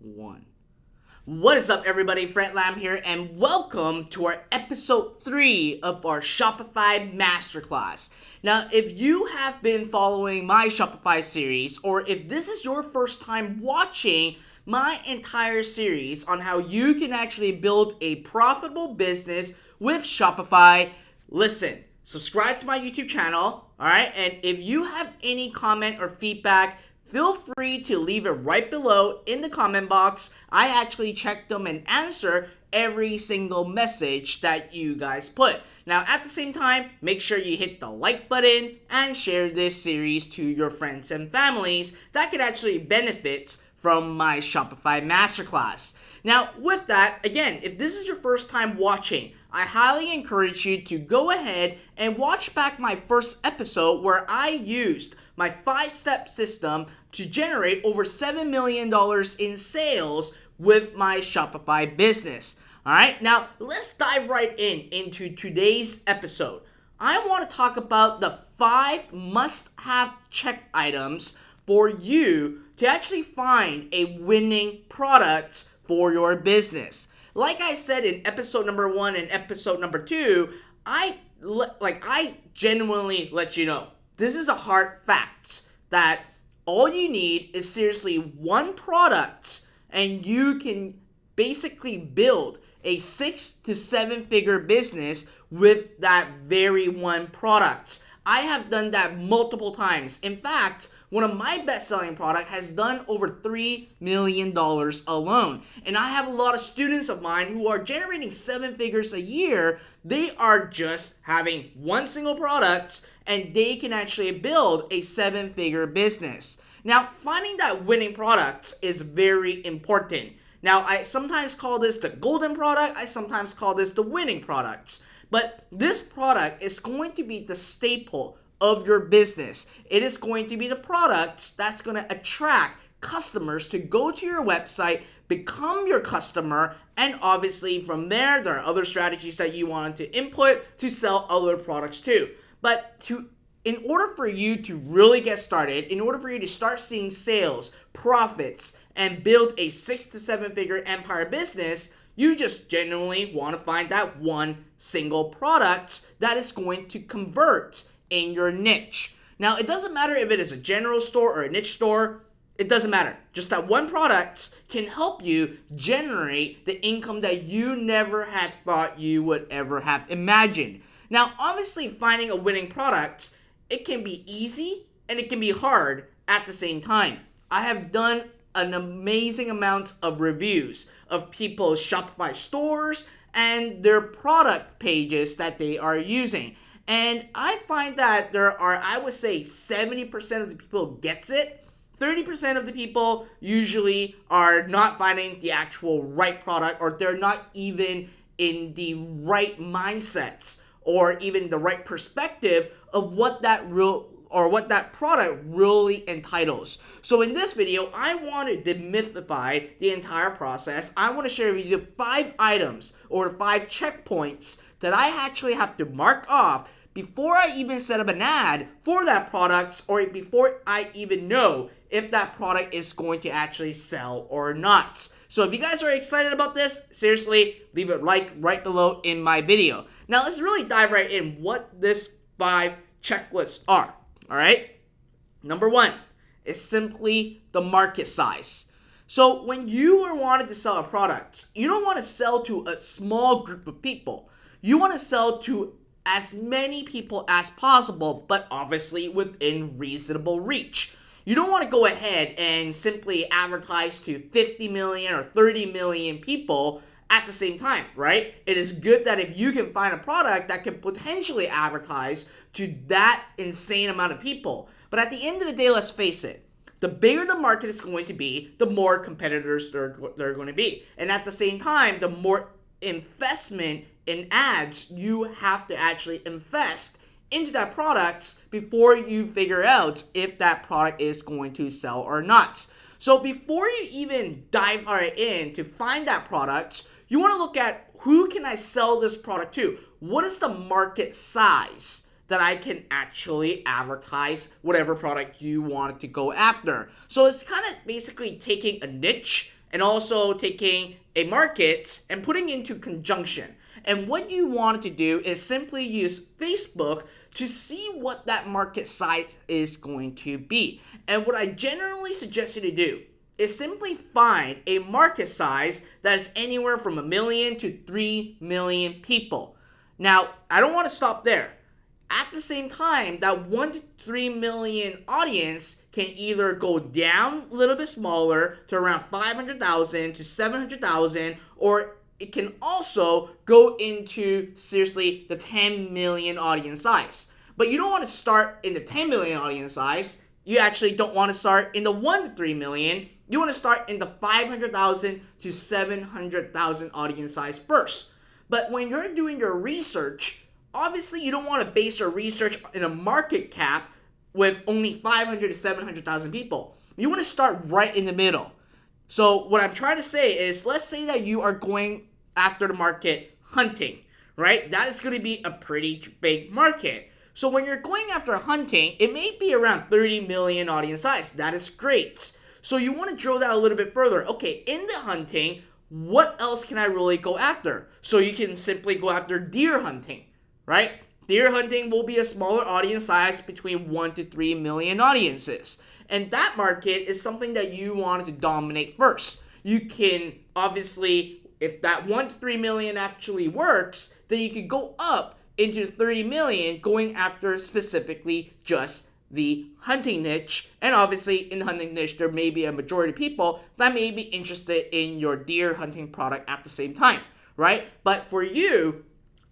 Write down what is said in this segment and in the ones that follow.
1. What is up, everybody? Fred Lam here, and welcome to our episode 3 of our Shopify Masterclass. Now, if you have been following my Shopify series, or if this is your first time watching my entire series on how you can actually build a profitable business with Shopify, listen, subscribe to my YouTube channel, alright? And if you have any comment or feedback, feel free to leave it right below in the comment box. I actually check them and answer every single message that you guys put. Now, at the same time, make sure you hit the like button and share this series to your friends and families that could actually benefit from my Shopify Masterclass. Now, with that, again, if this is your first time watching, I highly encourage you to go ahead and watch back my first episode where I used my 5-step system to generate over $7 million in sales with my Shopify business. Alright, now let's dive right into today's episode. I want to talk about the 5 must-have check items for you to actually find a winning product for your business. Like I said in episode number 1 and episode number 2, I genuinely let you know. This is a hard fact that all you need is seriously one product and you can basically build a 6 to 7 figure business with that very one product. I have done that multiple times. In fact, one of my best-selling products has done over $3 million alone. And I have a lot of students of mine who are generating 7 figures a year. They are just having one single product and they can actually build a 7-figure business. Now, finding that winning product is very important. Now, I sometimes call this the golden product. I sometimes call this the winning product. But this product is going to be the staple of your business. It is going to be the product that's going to attract customers to go to your website, become your customer, and obviously from there are other strategies that you want to input to sell other products too. But in order for you to really get started, in order for you to start seeing sales, profits, and build a 6 to 7 figure empire business, you just genuinely want to find that one single product that is going to convert in your niche. Now, it doesn't matter if it is a general store or a niche store. It doesn't matter. Just that one product can help you generate the income that you never had thought you would ever have imagined. Now, obviously, finding a winning product, it can be easy and it can be hard at the same time. I have done an amazing amount of reviews of people's Shopify stores and their product pages that they are using. And I find that there are, I would say, 70% of the people gets it. 30% of the people usually are not finding the actual right product, or they're not even in the right mindsets or even the right perspective of what that product really entitles. So in this video, I want to demystify the entire process. I want to share with you 5 items or 5 checkpoints that I actually have to mark off before I even set up an ad for that product, or before I even know if that product is going to actually sell or not. So if you guys are excited about this, seriously, leave a like right below in my video. Now let's really dive right in what this 5 checklists are. All right. Number 1 is simply the market size. So when you are wanting to sell a product, you don't want to sell to a small group of people. You want to sell to as many people as possible, but obviously within reasonable reach. You don't want to go ahead and simply advertise to 50 million or 30 million people at the same time, right? It is good that if you can find a product that can potentially advertise to that insane amount of people. But at the end of the day, let's face it, the bigger the market is going to be, the more competitors there are going to be. And at the same time, the more investment in ads you have to actually invest into that product before you figure out if that product is going to sell or not. So before you even dive right in to find that product, you want to look at who can I sell this product to? What is the market size that I can actually advertise whatever product you want to go after. So it's kind of basically taking a niche and also taking a market and putting into conjunction. And what you want to do is simply use Facebook to see what that market size is going to be. And what I generally suggest you to do is simply find a market size that is anywhere from 1 million to 3 million people. Now, I don't want to stop there. At the same time, that 1 to 3 million audience can either go down a little bit smaller to around 500,000 to 700,000, or it can also go into, seriously, the 10 million audience size. But you don't want to start in the 10 million audience size. You actually don't want to start in the 1 to 3 million. You want to start in the 500,000 to 700,000 audience size first. But when you're doing your research, obviously you don't want to base your research in a market cap with only 500 to 700,000 people. You want to start right in the middle. So what I'm trying to say is, let's say that you are going after the market hunting, right? That is going to be a pretty big market. So when you're going after hunting, it may be around 30 million audience size. That is great. So you want to drill that a little bit further. Okay, in the hunting, what else can I really go after? So you can simply go after deer hunting, right? Deer hunting will be a smaller audience size between 1 to 3 million audiences. And that market is something that you want to dominate first. You can obviously, if that 1 to 3 million actually works, then you could go up into 30 million going after specifically just the hunting niche. And obviously in the hunting niche, there may be a majority of people that may be interested in your deer hunting product at the same time, right? But for you,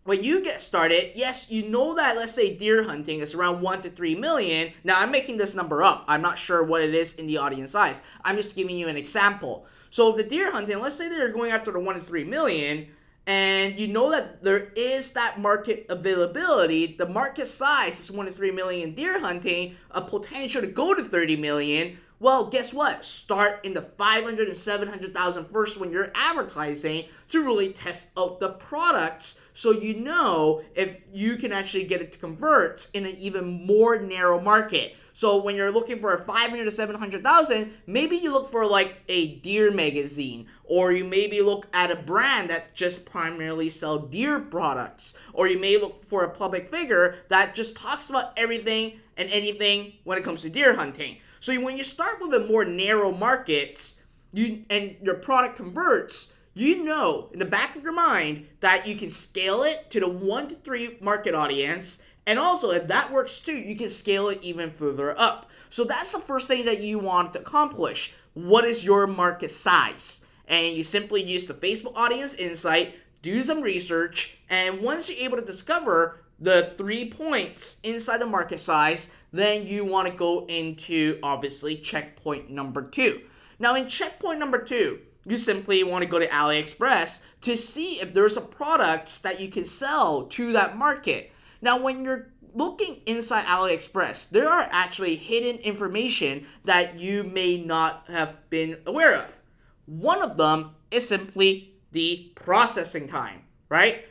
when you get started, yes, you know that, let's say deer hunting is around 1 to 3 million. Now I'm making this number up. I'm not sure what it is in the audience size. I'm just giving you an example. So if the deer hunting, let's say they're going after the 1 to 3 million, and you know that there is that market availability, the market size is 1 to 3 million deer hunting, a potential to go to 30 million. Well, guess what? Start in the 500 and 700,000 first when you're advertising to really test out the products, so you know if you can actually get it to convert in an even more narrow market. So when you're looking for a 500 to 700,000, maybe you look for like a deer magazine, or you maybe look at a brand that just primarily sell deer products, or you may look for a public figure that just talks about everything and anything when it comes to deer hunting. So when you start with a more narrow market, and your product converts, you know in the back of your mind that you can scale it to the 1 to 3 market audience. And also, if that works too, you can scale it even further up. So that's the first thing that you want to accomplish. What is your market size? And you simply use the Facebook audience insight, do some research, and once you're able to discover the 3 points inside the market size, then you want to go into, obviously, checkpoint number 2. Now, in checkpoint number 2, you simply want to go to AliExpress to see if there's a product that you can sell to that market. Now, when you're looking inside AliExpress, there are actually hidden information that you may not have been aware of. One of them is simply the processing time, right?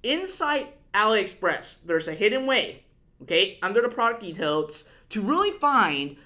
Inside AliExpress, there's a hidden way, okay, under the product details to really find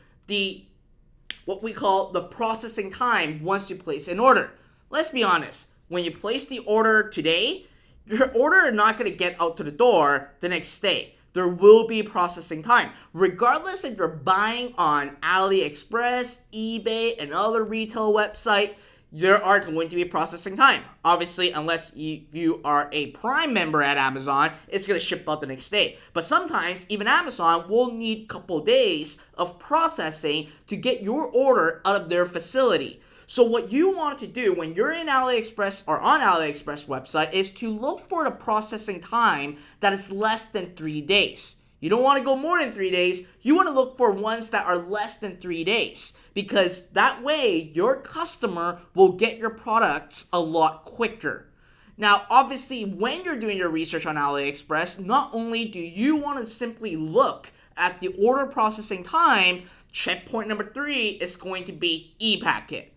what we call the processing time once you place an order. Let's be honest, when you place the order today, your order is not going to get out to the door the next day. There will be processing time. Regardless if you're buying on AliExpress, eBay, and other retail website, there are going to be processing time. Obviously, unless you are a Prime member at Amazon, it's going to ship out the next day. But sometimes, even Amazon will need a couple days of processing to get your order out of their facility. So what you want to do when you're in AliExpress or on AliExpress website is to look for the processing time that is less than 3 days. You don't want to go more than 3 days. You want to look for ones that are less than 3 days, because that way your customer will get your products a lot quicker. Now, obviously, when you're doing your research on AliExpress, not only do you want to simply look at the order processing time, checkpoint number 3 is going to be EPacking.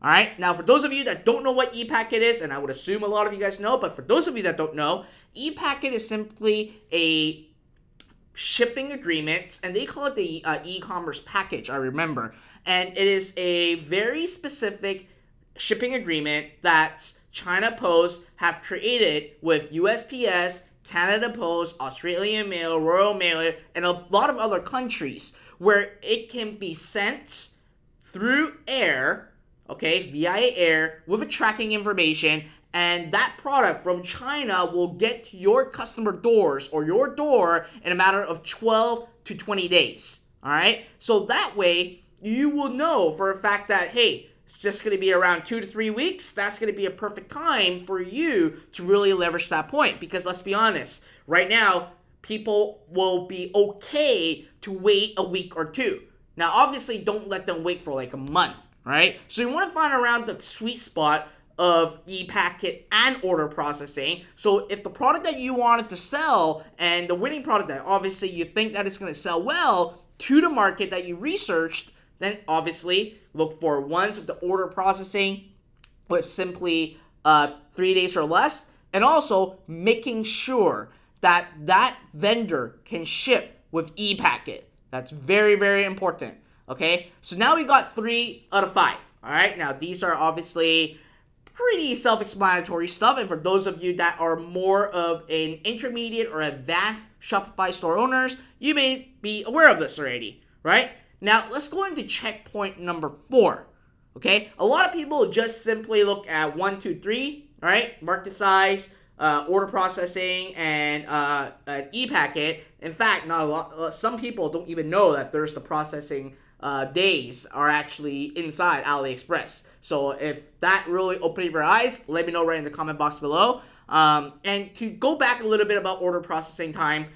All right, now for those of you that don't know what EPacking is, and I would assume a lot of you guys know, but for those of you that don't know, EPacking is simply a shipping agreement, and they call it the e-commerce package, I remember. And it is a very specific shipping agreement that China Post have created with USPS, Canada Post, Australian Mail, Royal Mail, and a lot of other countries, where it can be sent through air, okay, via air, with a tracking information, and that product from China will get to your customer doors or your door in a matter of 12 to 20 days, all right? So that way, you will know for a fact that, hey, it's just going to be around 2 to 3 weeks. That's going to be a perfect time for you to really leverage that point. Because let's be honest, right now, people will be okay to wait a week or two. Now, obviously, don't let them wait for like a month, right? So you want to find around the sweet spot of EPacking and order processing. So if the product that you wanted to sell and the winning product that obviously you think that it's going to sell well to the market that you researched, then obviously look for ones with the order processing with simply 3 days or less, and also making sure that that vendor can ship with EPacking. That's very, very important. Okay, so now we got 3 out of 5. All right, now these are obviously pretty self-explanatory stuff, and for those of you that are more of an intermediate or advanced Shopify store owners, you may be aware of this already, right? Now let's go into checkpoint number 4. Okay, a lot of people just simply look at 1, 2, 3. All right, market size, order processing, and EPacking. In fact, not a lot. Some people don't even know that there's the processing days are actually inside AliExpress. So if that really opened your eyes, let me know right in the comment box below. And to go back a little bit about order processing time,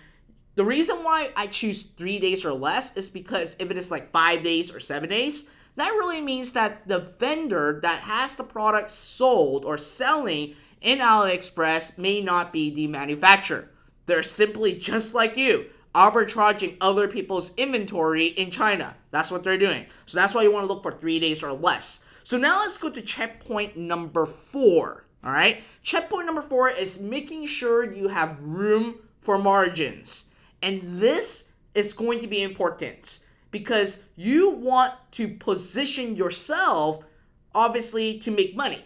the reason why I choose 3 days or less is because if it is like 5 days or 7 days, that really means that the vendor that has the product sold or selling in AliExpress may not be the manufacturer. They're simply just like you, arbitraging other people's inventory in China. That's what they're doing. So that's why you want to look for 3 days or less. So now let's go to checkpoint number 4. All right. Checkpoint number 4 is making sure you have room for margins. And this is going to be important because you want to position yourself, obviously, to make money.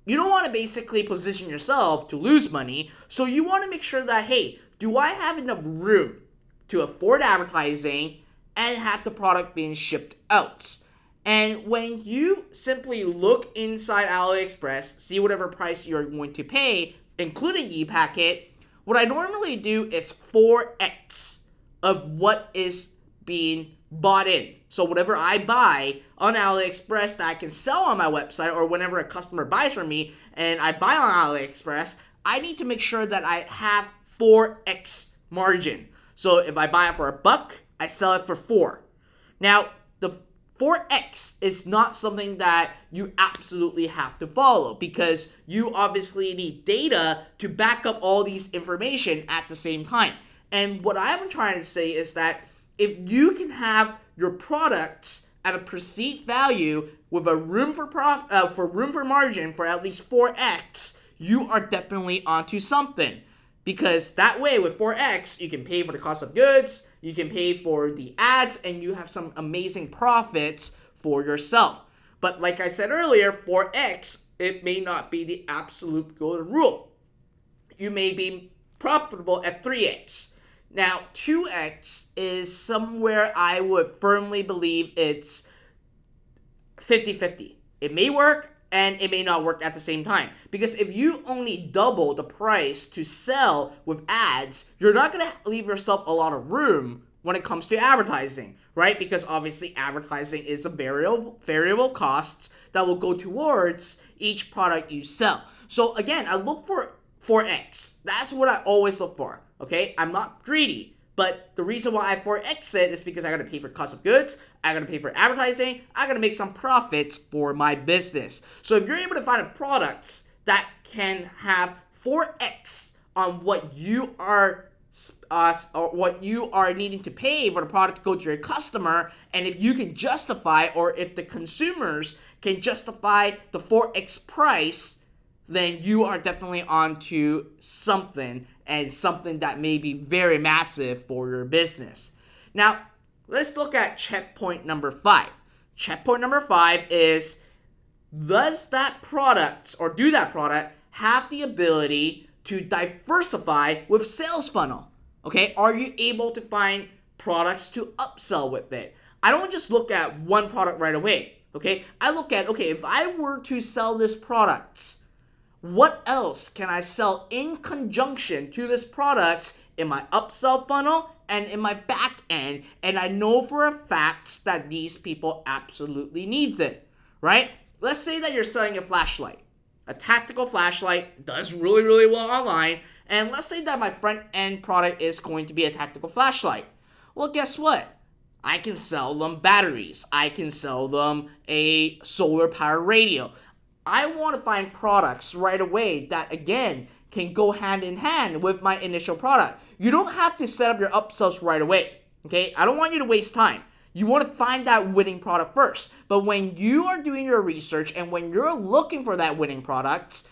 You don't want to basically position yourself to lose money. So you want to make sure that, hey, do I have enough room to afford advertising and have the product being shipped out? And when you simply look inside AliExpress, see whatever price you're going to pay, including EPacking, what I normally do is 4x of what is being bought in. So whatever I buy on AliExpress that I can sell on my website, or whenever a customer buys from me and I buy on AliExpress, I need to make sure that I have 4x margin. So if I buy it for $1, I sell it for 4. Now, the 4x is not something that you absolutely have to follow because you obviously need data to back up all these information at the same time. And what I'm trying to say is that if you can have your products at a perceived value with a room for margin for at least 4x, you are definitely onto something. Because that way, with 4x, you can pay for the cost of goods, you can pay for the ads, and you have some amazing profits for yourself. But like I said earlier, 4x, it may not be the absolute golden rule. You may be profitable at 3x. Now, 2x is somewhere I would firmly believe it's 50-50. It may work, and it may not work at the same time. Because if you only double the price to sell with ads, you're not going to leave yourself a lot of room when it comes to advertising, right? Because obviously advertising is a variable costs that will go towards each product you sell. So again, I look for 4x. That's what I always look for, okay? I'm not greedy. But the reason why I 4x it is because I gotta pay for cost of goods, I gotta pay for advertising, I gotta make some profits for my business. So if you're able to find products that can have 4x on what you are needing to pay for the product to go to your customer, and if you can justify, or if the consumers can justify the 4x price, then you are definitely onto something, and something that may be very massive for your business. Now, let's look at checkpoint number 5. Checkpoint number 5 is, does that product or do that product have the ability to diversify with sales funnel? Okay, are you able to find products to upsell with it? I don't just look at one product right away. Okay, I look at, okay, if I were to sell this product, what else can I sell in conjunction to this product in my upsell funnel and in my back end? And I know for a fact that these people absolutely need it, right? Let's say that you're selling a flashlight. A tactical flashlight does really, really well online. And let's say that my front end product is going to be a tactical flashlight. Well, guess what? I can sell them batteries. I can sell them a solar power radio. I want to find products right away that, again, can go hand in hand with my initial product. You don't have to set up your upsells right away, okay? I don't want you to waste time. You want to find that winning product first. But when you are doing your research and when you're looking for that winning product,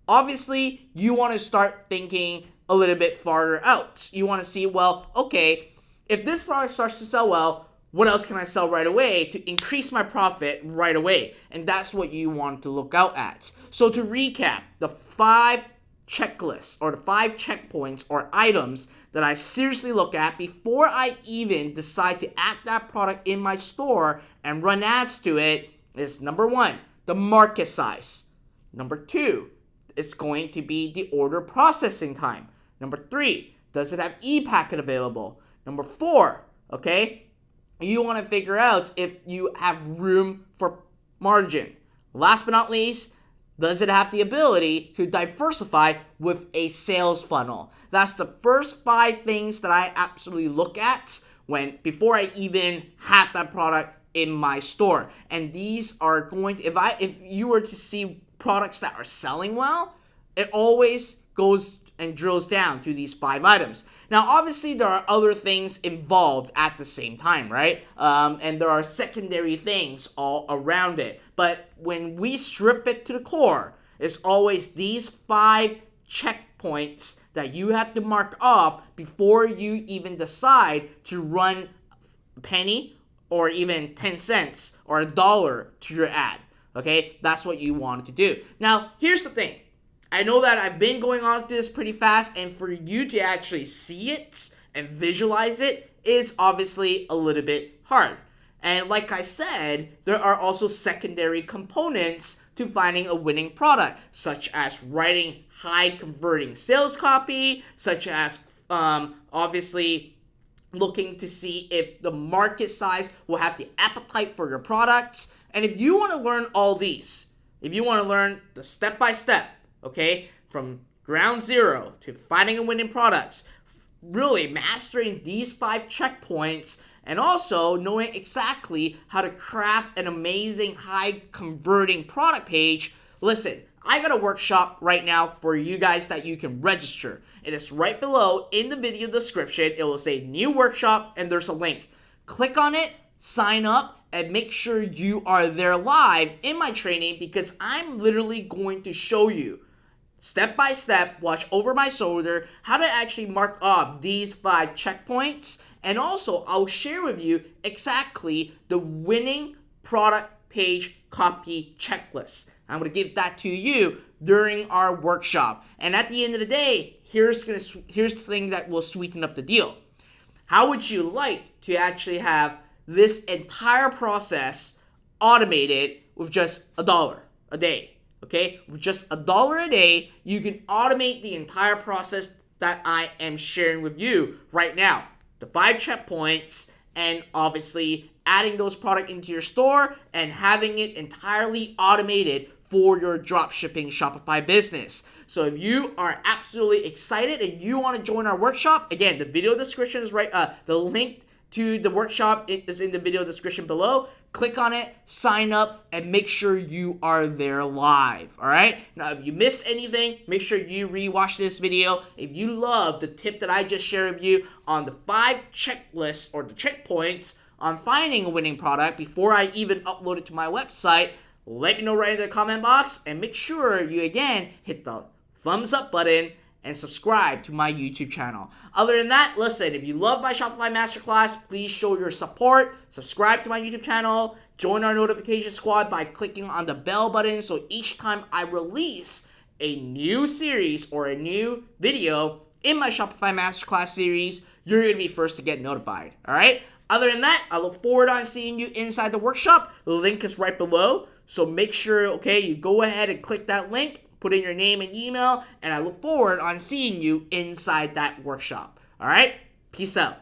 obviously, you want to start thinking a little bit farther out. You want to see, well, okay, if this product starts to sell well, what else can I sell right away to increase my profit right away? And that's what you want to look out at. So to recap, the 5 checklists or the 5 checkpoints or items that I seriously look at before I even decide to add that product in my store and run ads to it is, number 1, the market size. Number 2, it's going to be the order processing time. Number 3, does it have EPacking available? Number 4, okay, you want to figure out if you have room for margin. Last but not least, does it have the ability to diversify with a sales funnel? That's the first 5 things that I absolutely look at before I even have that product in my store. And these are going to, if you were to see products that are selling well, it always goes and drills down to these 5 items. Now, obviously, there are other things involved at the same time, right? And there are secondary things all around it. But when we strip it to the core, it's always these 5 checkpoints that you have to mark off before you even decide to run a penny or even 10 cents or $1 to your ad. Okay? That's what you want to do. Now, here's the thing. I know that I've been going on this pretty fast, and for you to actually see it and visualize it is obviously a little bit hard. And like I said, there are also secondary components to finding a winning product, such as writing high converting sales copy, such as obviously looking to see if the market size will have the appetite for your products. And if you want to learn all these, if you want to learn the step-by-step, okay, from ground zero to finding and winning products, really mastering these 5 checkpoints, and also knowing exactly how to craft an amazing high converting product page, listen, I got a workshop right now for you guys that you can register. It is right below in the video description. It will say new workshop and there's a link. Click on it, sign up, and make sure you are there live in my training, because I'm literally going to show you step by step, watch over my shoulder, how to actually mark off these 5 checkpoints. And also, I'll share with you exactly the winning product page copy checklist. I'm going to give that to you during our workshop. And at the end of the day, here's the thing that will sweeten up the deal. How would you like to actually have this entire process automated with just $1 a day? Okay, with just $1 a day, you can automate the entire process that I am sharing with you right now. The 5 checkpoints, and obviously adding those products into your store and having it entirely automated for your dropshipping Shopify business. So if you are absolutely excited and you want to join our workshop, again, the video description is right. The link to the workshop is in the video description below. Click on it, sign up, and make sure you are there live, all right? Now, if you missed anything, make sure you rewatch this video. If you love the tip that I just shared with you on the 5 checklists or the checkpoints on finding a winning product before I even upload it to my website, let me know right in the comment box, and make sure you again hit the thumbs up button and subscribe to my YouTube channel. Other than that, listen, if you love my Shopify Masterclass, please show your support. Subscribe to my YouTube channel. Join our notification squad by clicking on the bell button so each time I release a new series or a new video in my Shopify Masterclass series, you're going to be first to get notified. All right? Other than that, I look forward on seeing you inside the workshop. The link is right below. So make sure, okay, you go ahead and click that link. Put in your name and email, and I look forward on seeing you inside that workshop. All right? Peace out.